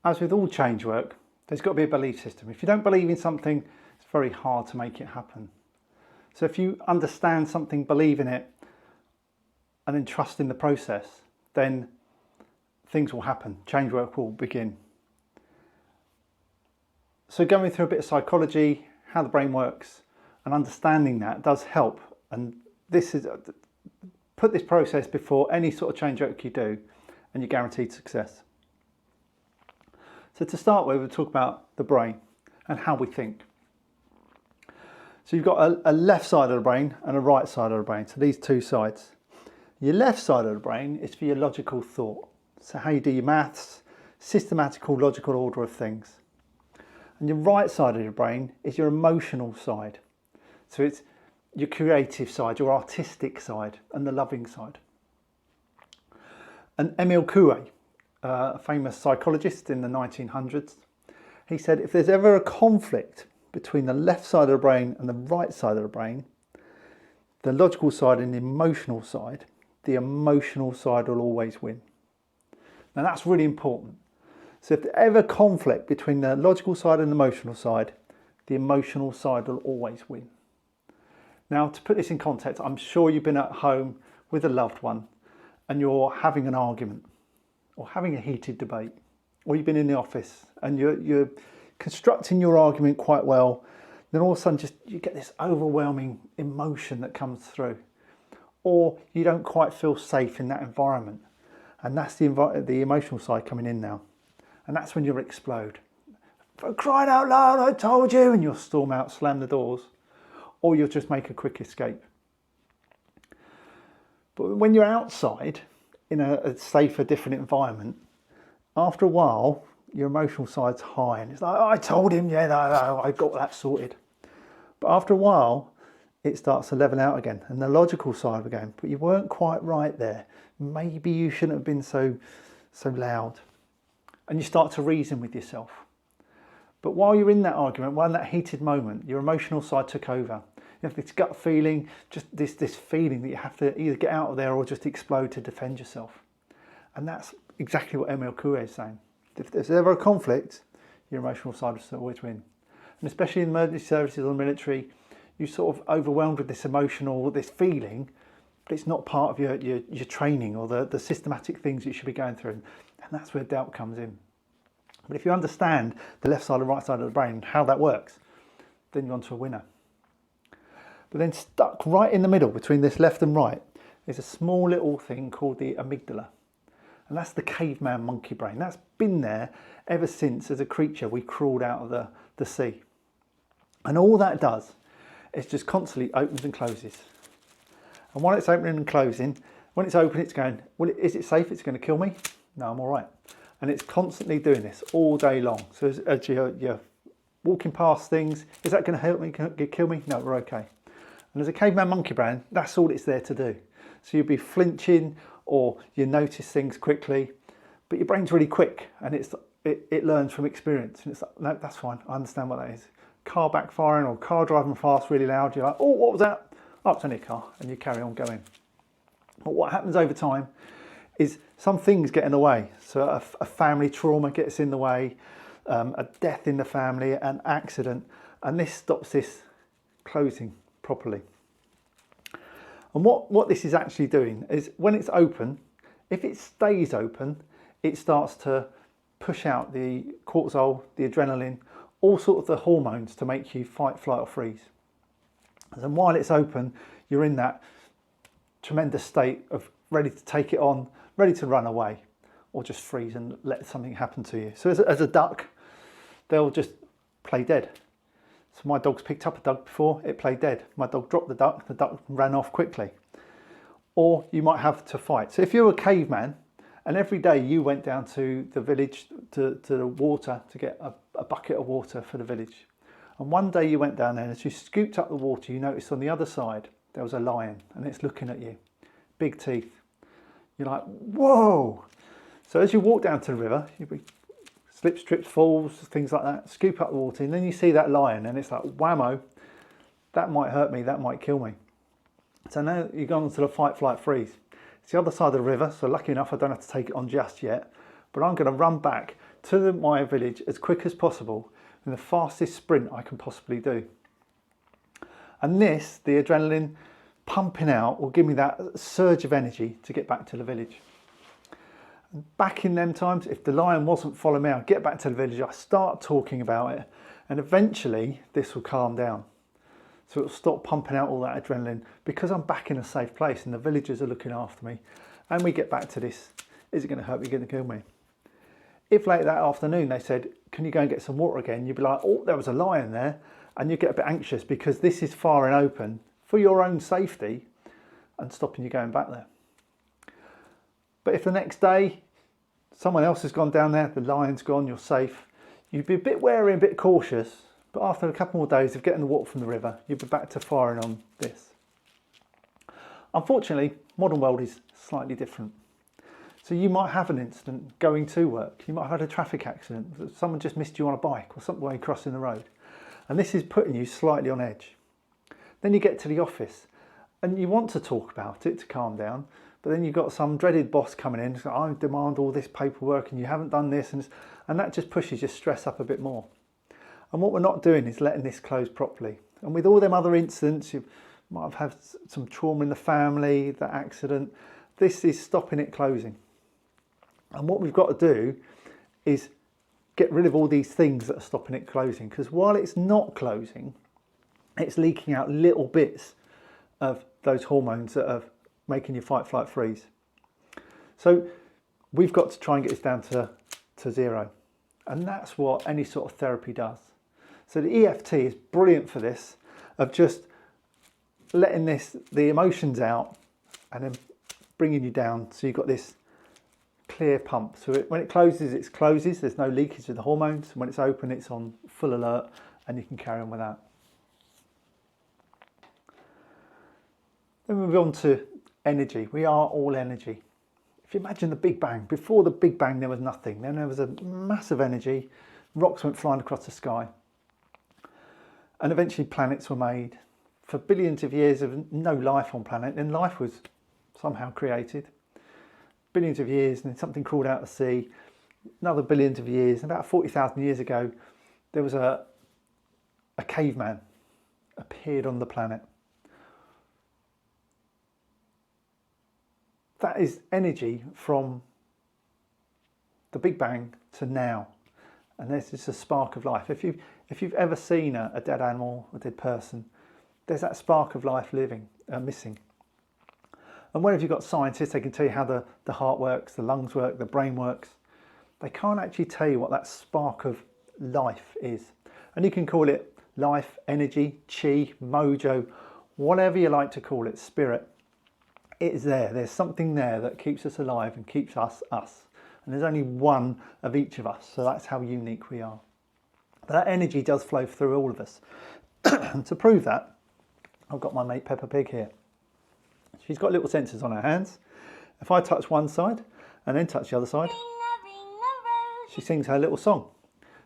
as with all change work, there's got to be a belief system. If you don't believe in something, it's very hard to make it happen. So if you understand something, believe in it, and then trust in the process, then things will happen. Change work will begin. So going through a bit of psychology, how the brain works, and understanding that does help. And this is put this process before any sort of change work you do, and you're guaranteed success. So to start with, we'll talk about the brain and how we think. So you've got a left side of the brain and a right side of the brain. So these two sides. Your left side of the brain is for your logical thought. So how you do your maths, systematical, logical order of things. And your right side of your brain is your emotional side. So it's your creative side, your artistic side, and the loving side. And Emile Coué, a famous psychologist in the 1900s, he said if there's ever a conflict between the left side of the brain and the right side of the brain, the logical side and the emotional side will always win. Now that's really important. So if there's ever conflict between the logical side and the emotional side will always win. Now to put this in context, I'm sure you've been at home with a loved one and you're having an argument or having a heated debate, or you've been in the office and you're constructing your argument quite well, then all of a sudden you get this overwhelming emotion that comes through, or you don't quite feel safe in that environment, and that's the emotional side coming in now, and that's when you'll explode. For crying out loud, I told you, and you'll storm out, slam the doors, or you'll just make a quick escape. But when you're outside in a safer, different environment, after a while your emotional side's high and it's like, oh, I told him, yeah, no, I got that sorted. But after a while it starts to level out again, and the logical side again, but you weren't quite right there, maybe you shouldn't have been so loud, and you start to reason with yourself. But while you're in that argument, while in that heated moment, your emotional side took over. You have this gut feeling, just this feeling that you have to either get out of there or just explode to defend yourself. And that's exactly what Emile Coué is saying. If there's ever a conflict, your emotional side will always win. And especially in emergency services or the military, you're sort of overwhelmed with this emotional, this feeling, but it's not part of your training or the systematic things you should be going through. And that's where doubt comes in. But if you understand the left side and right side of the brain, how that works, then you're onto a winner. But then stuck right in the middle between this left and right is a small little thing called the amygdala. And that's the caveman monkey brain. That's been there ever since, as a creature, we crawled out of the sea. And all that does is just constantly opens and closes. And while it's opening and closing, when it's open, it's going, well, is it safe? It's going to kill me? No, I'm all right. And it's constantly doing this all day long. So as you're walking past things, is that going to help me, kill me? No, we're okay. And as a caveman monkey brain, that's all it's there to do. So you'll be flinching, or you notice things quickly, but your brain's really quick, and it learns from experience. And it's like, no, that's fine, I understand what that is. Car backfiring or car driving fast really loud, you're like, oh, what was that? Oh, it's only a car, and you carry on going. But what happens over time is some things get in the way. So a family trauma gets in the way, a death in the family, an accident, and this stops this closing properly. And what this is actually doing is, when it's open, if it stays open, it starts to push out the cortisol, the adrenaline, all sorts of the hormones to make you fight, flight or freeze. And while it's open, you're in that tremendous state of ready to take it on, ready to run away, or just freeze and let something happen to you. So as a duck, they'll just play dead. So my dog's picked up a duck before, it played dead. My dog dropped the duck ran off quickly. Or you might have to fight. So if you're a caveman and every day you went down to the village, to the water, to get a bucket of water for the village. And one day you went down there, and as you scooped up the water, you noticed on the other side, there was a lion, and it's looking at you, big teeth. You're like, whoa. So as you walk down to the river, you'll be slips, trips, falls, things like that, scoop up the water, and then you see that lion, and it's like, whammo, that might hurt me, that might kill me. So now you've gone to the fight, flight, freeze. It's the other side of the river, so lucky enough I don't have to take it on just yet, but I'm going to run back to my village as quick as possible in the fastest sprint I can possibly do. And this, the adrenaline pumping out, will give me that surge of energy to get back to the village. And back in them times, if the lion wasn't following me, I'd get back to the village, I start talking about it, and eventually this will calm down. So it'll stop pumping out all that adrenaline because I'm back in a safe place and the villagers are looking after me. And we get back to this, is it going to hurt me, going to kill me? If late that afternoon they said, can you go and get some water again? You'd be like, oh, there was a lion there. And you get a bit anxious because this is far and open for your own safety and stopping you going back there. But if the next day someone else has gone down there, the lion's gone, you're safe, you'd be a bit wary and a bit cautious. But after a couple more days of getting the water from the river, you'd be back to firing on this. Unfortunately, modern world is slightly different. So you might have an incident going to work. You might have had a traffic accident. Someone just missed you on a bike or something while you're crossing the road. And this is putting you slightly on edge. Then you get to the office and you want to talk about it to calm down, but then you've got some dreaded boss coming in, so I demand all this paperwork and you haven't done this, and that just pushes your stress up a bit more. And what we're not doing is letting this close properly. And with all them other incidents, you might have had some trauma in the family, the accident, this is stopping it closing. And what we've got to do is get rid of all these things that are stopping it closing, because while it's not closing, it's leaking out little bits of those hormones that are making you fight, flight, freeze. So we've got to try and get this down to zero. And that's what any sort of therapy does. So the EFT is brilliant for this, of just letting the emotions out and then bringing you down. So you've got this clear pump. So when it closes, it closes. There's no leakage of the hormones. And when it's open, it's on full alert and you can carry on with that. Then we move on to energy. We are all energy. If you imagine the Big Bang, before the Big Bang there was nothing. Then there was a massive energy, rocks went flying across the sky. And eventually planets were made. For billions of years of no life on planet, then life was somehow created. Billions of years, and then something crawled out of the sea. Another billions of years, about 40,000 years ago, there was a caveman appeared on the planet. That is energy from the Big Bang to now. And there's just a spark of life. If you've ever seen a dead animal, a dead person, there's that spark of life missing. And whenever you've got scientists, they can tell you how the heart works, the lungs work, the brain works. They can't actually tell you what that spark of life is. And you can call it life, energy, chi, mojo, whatever you like to call it, spirit. It's there. There's something there that keeps us alive and keeps us us. And there's only one of each of us, so that's how unique we are. But that energy does flow through all of us. And to prove that, I've got my mate Peppa Pig here. She's got little sensors on her hands. If I touch one side and then touch the other side, she sings her little song.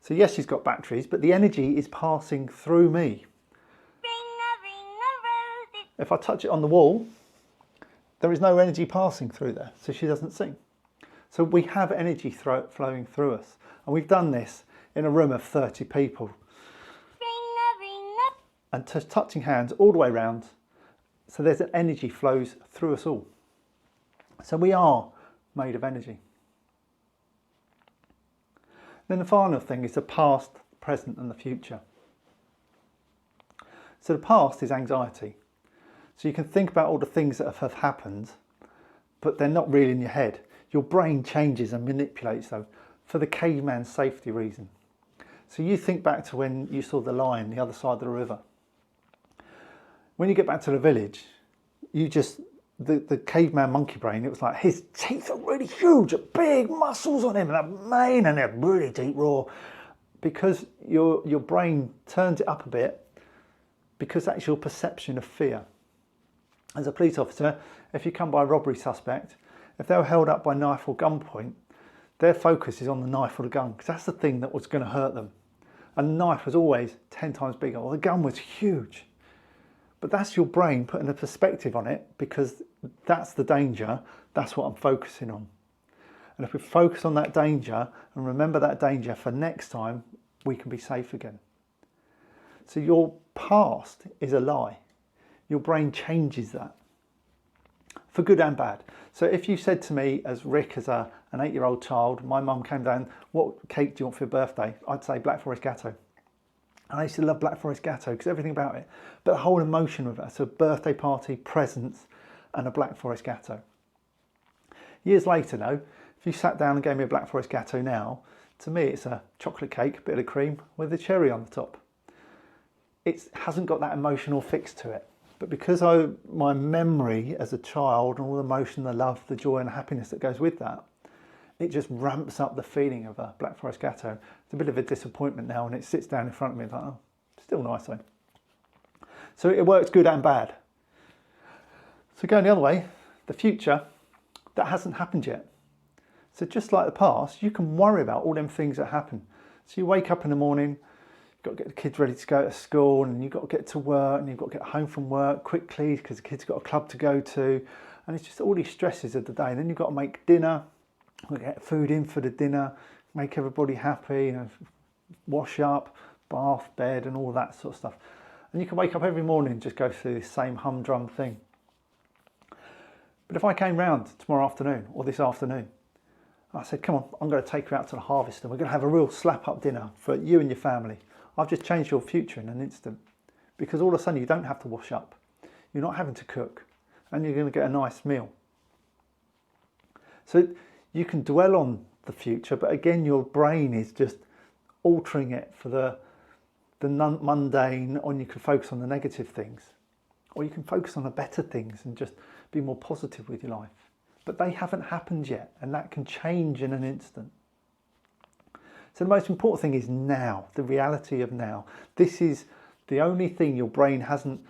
So yes, she's got batteries, but the energy is passing through me. If I touch it on the wall, there is no energy passing through there, so she doesn't sing. So we have energy flowing through us. And we've done this in a room of 30 people. And touching hands all the way around, so there's an energy flows through us all. So we are made of energy. Then the final thing is the past, the present and the future. So the past is anxiety. So you can think about all the things that have happened, but they're not really in your head. Your brain changes and manipulates them for the caveman's safety reason. So you think back to when you saw the lion the other side of the river. When you get back to the village, the caveman monkey brain, it was like his teeth are really huge, big muscles on him, and that mane, and they're really deep raw. Because your brain turns it up a bit, because that's your perception of fear. As a police officer, if you come by a robbery suspect, if they were held up by knife or gunpoint, their focus is on the knife or the gun, because that's the thing that was going to hurt them. And the knife was always 10 times bigger, or the gun was huge. But that's your brain putting a perspective on it, because that's the danger, that's what I'm focusing on. And if we focus on that danger and remember that danger for next time, we can be safe again. So your past is a lie. Your brain changes that for good and bad. So if you said to me as Rick, as an 8-year-old child, my mum came down, what cake do you want for your birthday? I'd say Black Forest Gatto. And I used to love Black Forest Gatto because everything about it, but the whole emotion of it. So birthday party, presents, and a Black Forest Gatto. Years later though, if you sat down and gave me a Black Forest Gatto now, to me it's a chocolate cake, bit of cream with a cherry on the top. It hasn't got that emotional fix to it. But because my memory as a child and all the emotion, the love, the joy and the happiness that goes with that, it just ramps up the feeling of a Black Forest Gatto. It's a bit of a disappointment now when it sits down in front of me like, oh, still nice though. So it works good and bad. So going the other way, the future, that hasn't happened yet. So just like the past, you can worry about all them things that happen. So you wake up in the morning, you've got to get the kids ready to go to school, and you've got to get to work, and you've got to get home from work quickly because the kids got a club to go to, and it's just all these stresses of the day. And then you've got to make dinner, get food in for the dinner, make everybody happy, you know, wash up, bath, bed, and all that sort of stuff. And you can wake up every morning and just go through this same humdrum thing. But if I came round tomorrow afternoon or this afternoon, I said, come on, I'm going to take you out to the harvest and we're going to have a real slap-up dinner for you and your family. I've just changed your future in an instant, because all of a sudden you don't have to wash up. You're not having to cook, and you're going to get a nice meal. So you can dwell on the future, but again, your brain is just altering it for the mundane, or you can focus on the negative things, or you can focus on the better things and just be more positive with your life. But they haven't happened yet, and that can change in an instant. So the most important thing is now, the reality of now. This is the only thing your brain hasn't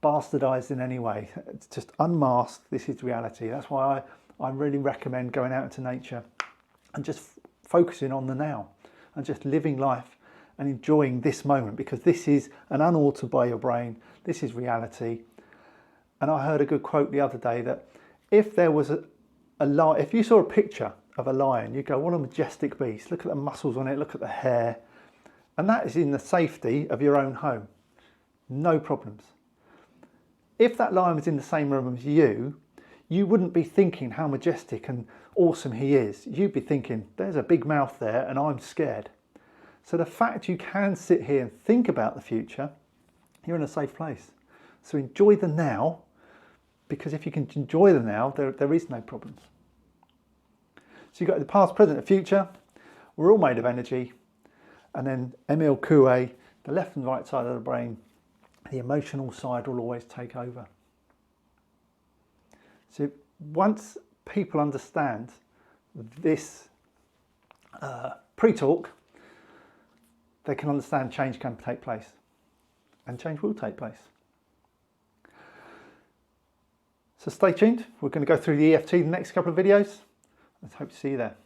bastardized in any way. It's just unmasked. This is reality. That's why I really recommend going out into nature and just focusing on the now and just living life and enjoying this moment, because this is an unaltered by your brain. This is reality. And I heard a good quote the other day that if there was a lion, if you saw a picture of a lion, you go, what a majestic beast. Look at the muscles on it, look at the hair. And that is in the safety of your own home. No problems. If that lion was in the same room as you wouldn't be thinking how majestic and awesome he is. You'd be thinking, there's a big mouth there and I'm scared. So the fact you can sit here and think about the future, you're in a safe place. So enjoy the now, because if you can enjoy the now, there is no problems. So you've got the past, present, and future. We're all made of energy. And then Emile Coué, the left and right side of the brain, the emotional side will always take over. So once people understand this pre-talk, they can understand change can take place. And change will take place. So stay tuned. We're going to go through the EFT in the next couple of videos. Let's hope to see you there.